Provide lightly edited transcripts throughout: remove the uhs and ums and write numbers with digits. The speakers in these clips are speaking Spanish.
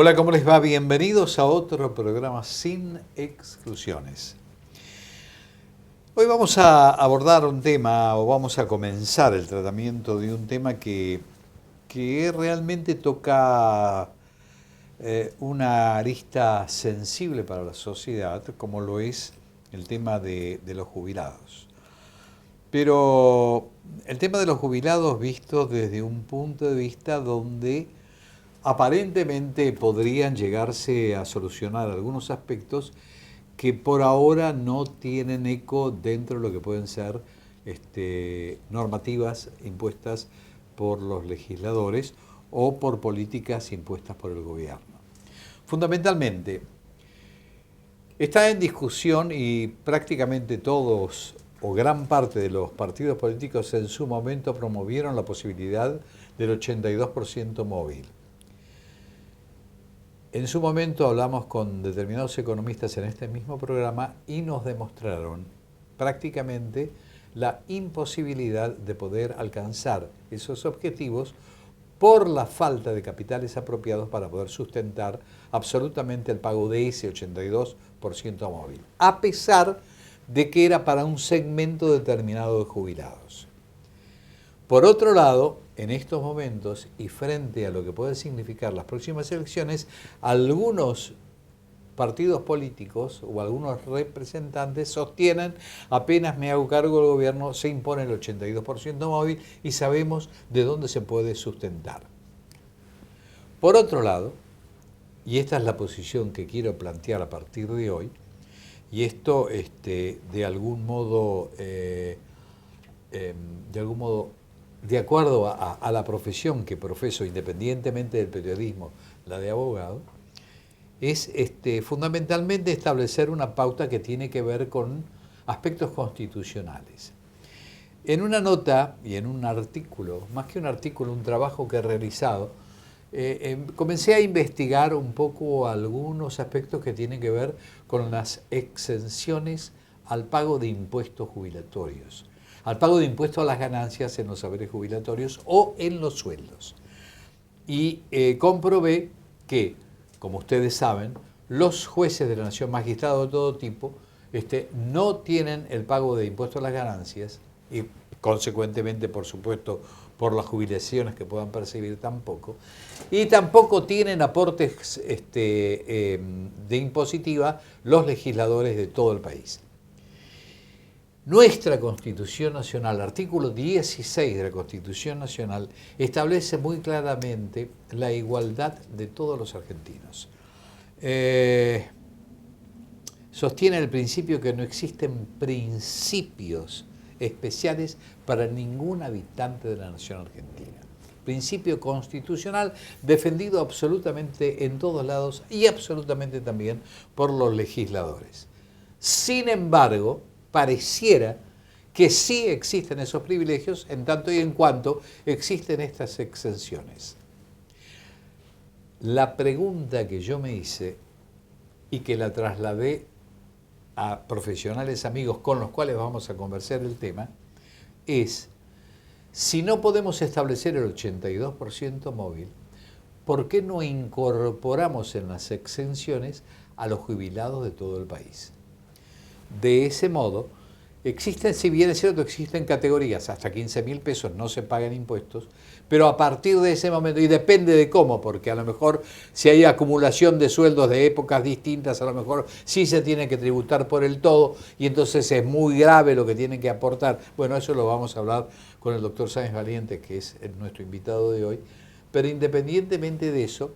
Hola, ¿cómo les va? Bienvenidos a otro programa sin exclusiones. Hoy vamos a abordar un tema, o vamos a comenzar el tratamiento de un tema que realmente toca una arista sensible para la sociedad, como lo es el tema de los jubilados. Pero el tema de los jubilados visto desde un punto de vista donde aparentemente podrían llegarse a solucionar algunos aspectos que por ahora no tienen eco dentro de lo que pueden ser normativas impuestas por los legisladores o por políticas impuestas por el gobierno. Fundamentalmente, está en discusión y prácticamente todos o gran parte de los partidos políticos en su momento promovieron la posibilidad del 82% móvil. En su momento hablamos con determinados economistas en este mismo programa y nos demostraron prácticamente la imposibilidad de poder alcanzar esos objetivos por la falta de capitales apropiados para poder sustentar absolutamente el pago de ese 82% móvil, a pesar de que era para un segmento determinado de jubilados. Por otro lado, en estos momentos y frente a lo que pueden significar las próximas elecciones, algunos partidos políticos o algunos representantes sostienen, apenas me hago cargo del gobierno, se impone el 82% móvil y sabemos de dónde se puede sustentar. Por otro lado, y esta es la posición que quiero plantear a partir de hoy, y esto de algún modo, de acuerdo a la profesión que profeso, independientemente del periodismo, la de abogado, es fundamentalmente establecer una pauta que tiene que ver con aspectos constitucionales. En una nota y en un artículo, más que un artículo, un trabajo que he realizado, comencé a investigar un poco algunos aspectos que tienen que ver con las exenciones al pago de impuestos jubilatorios, al pago de impuestos a las ganancias en los saberes jubilatorios o en los sueldos. Y comprobé que, como ustedes saben, los jueces de la nación, magistrados de todo tipo, no tienen el pago de impuestos a las ganancias y consecuentemente, por supuesto, por las jubilaciones que puedan percibir tampoco, y tampoco tienen aportes de impositiva los legisladores de todo el país. Nuestra Constitución Nacional, artículo 16 de la Constitución Nacional, establece muy claramente la igualdad de todos los argentinos. Sostiene el principio que no existen principios especiales para ningún habitante de la nación argentina. Principio constitucional defendido absolutamente en todos lados y absolutamente también por los legisladores. Sin embargo, pareciera que sí existen esos privilegios en tanto y en cuanto existen estas exenciones. La pregunta que yo me hice y que la trasladé a profesionales amigos con los cuales vamos a conversar el tema es, si no podemos establecer el 82% móvil, ¿por qué no incorporamos en las exenciones a los jubilados de todo el país? De ese modo, existen, si bien es cierto, existen categorías, hasta 15.000 pesos no se pagan impuestos, pero a partir de ese momento, y depende de cómo, porque a lo mejor si hay acumulación de sueldos de épocas distintas, a lo mejor sí se tiene que tributar por el todo, y entonces es muy grave lo que tienen que aportar. Bueno, eso lo vamos a hablar con el doctor Sáenz Valiente, que es nuestro invitado de hoy, pero independientemente de eso,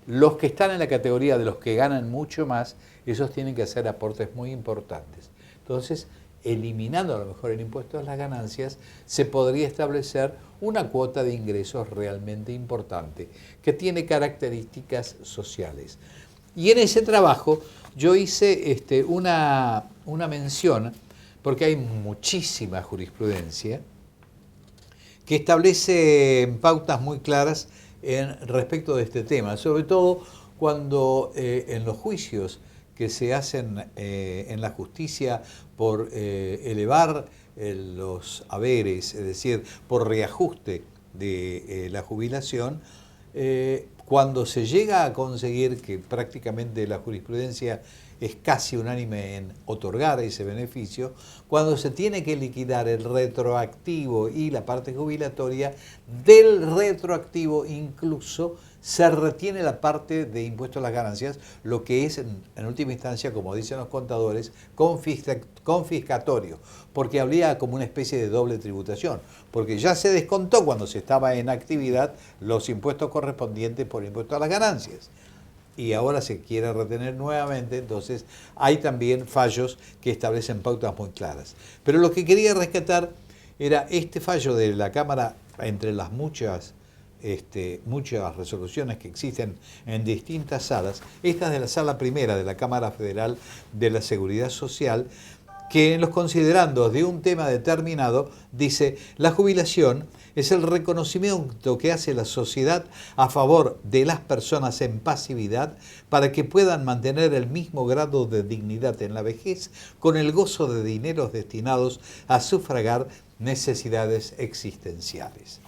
los que están en la categoría de los que ganan mucho más, esos tienen que hacer aportes muy importantes. Entonces, eliminando a lo mejor el impuesto a las ganancias, se podría establecer una cuota de ingresos realmente importante, que tiene características sociales. Y en ese trabajo yo hice una mención, porque hay muchísima jurisprudencia, que establece pautas muy claras respecto de este tema, sobre todo cuando en los juicios que se hacen en la justicia por elevar los haberes, es decir, por reajuste de la jubilación, cuando se llega a conseguir que prácticamente la jurisprudencia es casi unánime en otorgar ese beneficio, cuando se tiene que liquidar el retroactivo y la parte jubilatoria, del retroactivo incluso se retiene la parte de impuesto a las ganancias, lo que es en última instancia, como dicen los contadores, confiscatorio, porque habría como una especie de doble tributación, porque ya se descontó cuando se estaba en actividad los impuestos correspondientes por impuesto a las ganancias. Y ahora se quiere retener nuevamente, entonces hay también fallos que establecen pautas muy claras. Pero lo que quería rescatar era este fallo de la Cámara, entre las muchas resoluciones que existen en distintas salas, esta es de la sala primera de la Cámara Federal de la Seguridad Social, que en los considerandos de un tema determinado dice: la jubilación es el reconocimiento que hace la sociedad a favor de las personas en pasividad para que puedan mantener el mismo grado de dignidad en la vejez con el gozo de dineros destinados a sufragar necesidades existenciales.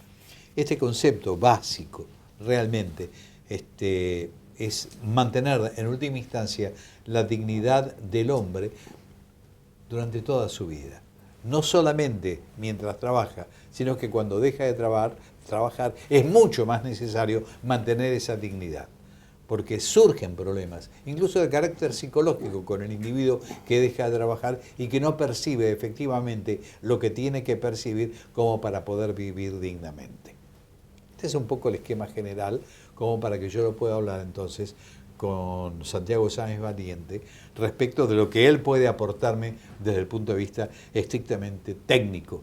Este concepto básico realmente es mantener en última instancia la dignidad del hombre durante toda su vida. No solamente mientras trabaja, sino que cuando deja de trabajar es mucho más necesario mantener esa dignidad, porque surgen problemas, incluso de carácter psicológico, con el individuo que deja de trabajar y que no percibe efectivamente lo que tiene que percibir como para poder vivir dignamente. Este es un poco el esquema general, como para que yo lo pueda hablar entonces con Santiago Sáenz Valiente respecto de lo que él puede aportarme desde el punto de vista estrictamente técnico,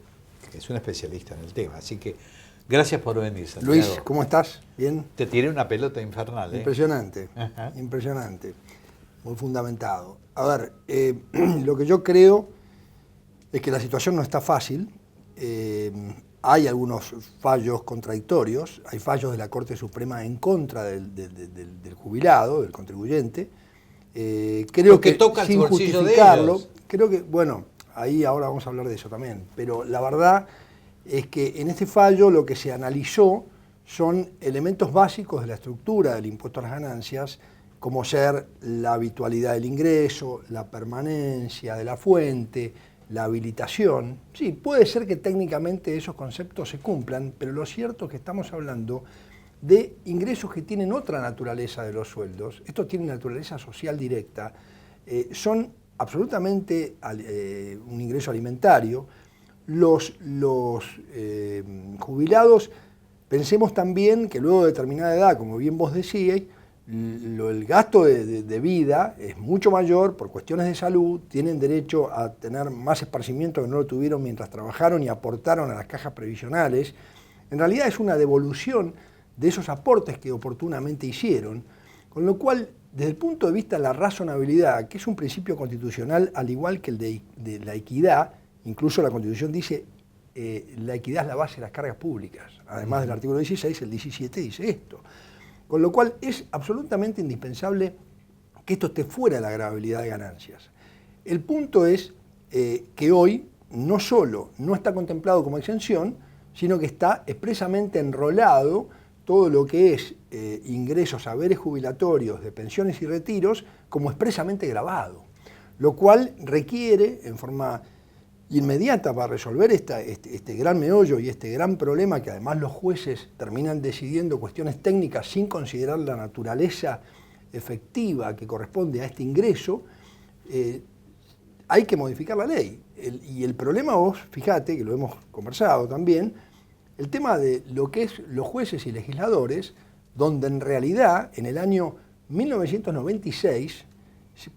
que es un especialista en el tema. Así que gracias por venir, Santiago. Luis, ¿cómo estás? ¿Bien? Te tiré una pelota infernal, ¿eh? Impresionante, Ajá. impresionante, muy fundamentado. A ver, lo que yo creo es que la situación no está fácil. Hay algunos fallos contradictorios, hay fallos de la Corte Suprema en contra del jubilado, del contribuyente. Creo porque que toca el sin bolsillo justificarlo, de ellos. creo que, bueno, ahí ahora vamos a hablar de eso también, pero la verdad es que en este fallo lo que se analizó son elementos básicos de la estructura del impuesto a las ganancias, como ser la habitualidad del ingreso, la permanencia de la fuente, la habilitación. Sí, puede ser que técnicamente esos conceptos se cumplan, pero lo cierto es que estamos hablando de ingresos que tienen otra naturaleza de los sueldos. Esto tiene naturaleza social directa. Son absolutamente un ingreso alimentario. Los jubilados, pensemos también que luego de determinada edad, como bien vos decíais, el gasto de vida es mucho mayor por cuestiones de salud, tienen derecho a tener más esparcimiento que no lo tuvieron mientras trabajaron y aportaron a las cajas previsionales. En realidad es una devolución de esos aportes que oportunamente hicieron, con lo cual, desde el punto de vista de la razonabilidad, que es un principio constitucional al igual que el de la equidad, incluso la Constitución dice la equidad es la base de las cargas públicas, además del artículo 16, el 17 dice esto. Con lo cual es absolutamente indispensable que esto esté fuera de la gravabilidad de ganancias. El punto es que hoy no solo no está contemplado como exención, sino que está expresamente enrolado todo lo que es ingresos, haberes jubilatorios de pensiones y retiros como expresamente gravado, lo cual requiere en forma inmediata para resolver este gran meollo y este gran problema, que además los jueces terminan decidiendo cuestiones técnicas sin considerar la naturaleza efectiva que corresponde a este ingreso, hay que modificar la ley. Y el problema, vos, fíjate, que lo hemos conversado también, el tema de lo que es los jueces y legisladores, donde en realidad en el año 1996,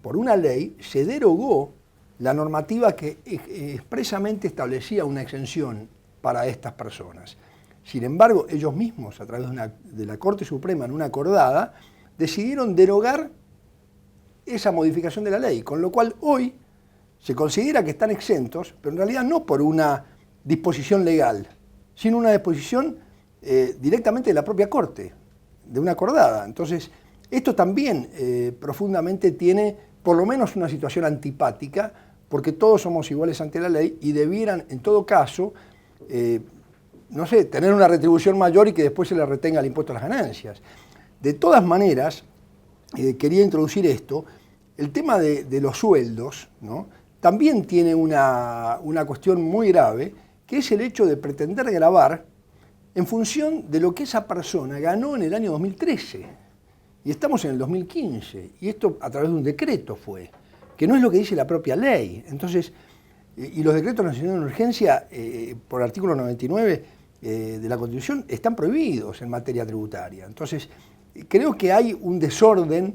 por una ley, se derogó la normativa que expresamente establecía una exención para estas personas. Sin embargo, ellos mismos, a través de la Corte Suprema en una acordada, decidieron derogar esa modificación de la ley, con lo cual hoy se considera que están exentos, pero en realidad no por una disposición legal, sino una disposición directamente de la propia Corte, de una acordada. Entonces, esto también profundamente tiene por lo menos una situación antipática, porque todos somos iguales ante la ley y debieran, en todo caso, no sé, tener una retribución mayor y que después se le retenga el impuesto a las ganancias. De todas maneras, quería introducir esto, el tema de los sueldos, ¿no? También tiene una cuestión muy grave, que es el hecho de pretender gravar en función de lo que esa persona ganó en el año 2013. Y estamos en el 2015, y esto a través de un decreto fue, que no es lo que dice la propia ley. Entonces, y los decretos nacionales de urgencia, por el artículo 99 de la Constitución, están prohibidos en materia tributaria. Entonces, creo que hay un desorden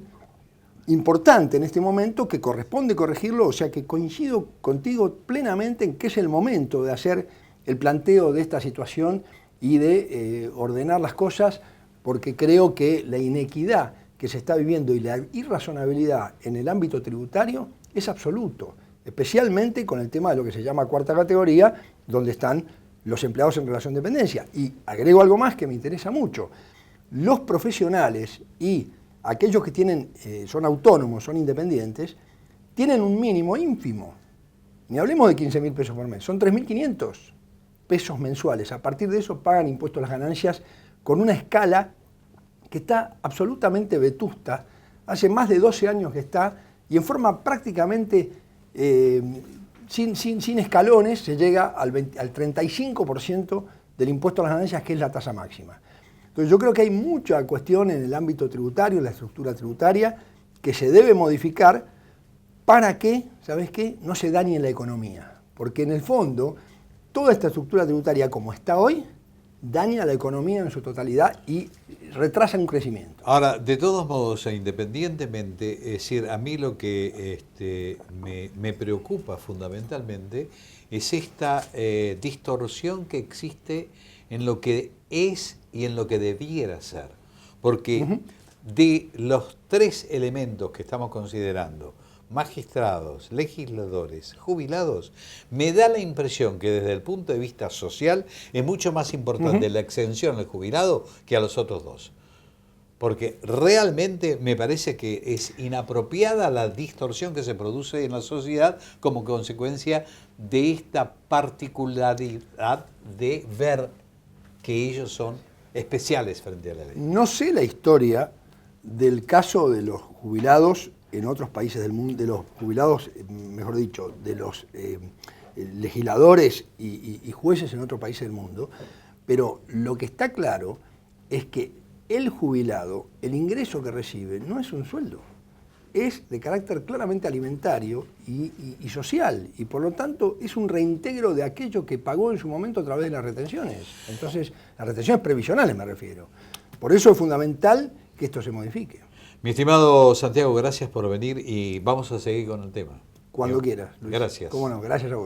importante en este momento que corresponde corregirlo, o sea que coincido contigo plenamente en que es el momento de hacer el planteo de esta situación y de ordenar las cosas, porque creo que la inequidad que se está viviendo y la irrazonabilidad en el ámbito tributario es absoluto, especialmente con el tema de lo que se llama cuarta categoría, donde están los empleados en relación de dependencia. Y agrego algo más que me interesa mucho. Los profesionales y aquellos que tienen, son autónomos, son independientes, tienen un mínimo ínfimo. Ni hablemos de 15.000 pesos por mes, son 3.500 pesos mensuales. A partir de eso pagan impuestos a las ganancias con una escala que está absolutamente vetusta. Hace más de 12 años que está y en forma prácticamente sin escalones se llega al 35% del impuesto a las ganancias, que es la tasa máxima. Entonces yo creo que hay mucha cuestión en el ámbito tributario, en la estructura tributaria, que se debe modificar para que, ¿sabes qué?, no se dañe la economía. Porque en el fondo, toda esta estructura tributaria como está hoy, daña la economía en su totalidad y retrasa un crecimiento. Ahora, de todos modos, e independientemente, es decir, a mí lo que me preocupa fundamentalmente es esta distorsión que existe en lo que es y en lo que debiera ser. Porque de los tres elementos que estamos considerando, magistrados, legisladores, jubilados, me da la impresión que desde el punto de vista social es mucho más importante la exención al jubilado que a los otros dos. Porque realmente me parece que es inapropiada la distorsión que se produce en la sociedad como consecuencia de esta particularidad de ver que ellos son especiales frente a la ley. No sé la historia del caso de los jubilados en otros países del mundo, de los jubilados, mejor dicho, de los legisladores y jueces en otros países del mundo, pero lo que está claro es que el jubilado, el ingreso que recibe, no es un sueldo, es de carácter claramente alimentario y social, y por lo tanto es un reintegro de aquello que pagó en su momento a través de las retenciones. Entonces, las retenciones previsionales me refiero. Por eso es fundamental que esto se modifique. Mi estimado Santiago, gracias por venir y vamos a seguir con el tema. Cuando quieras, Luis. Gracias. Cómo no, gracias a vos.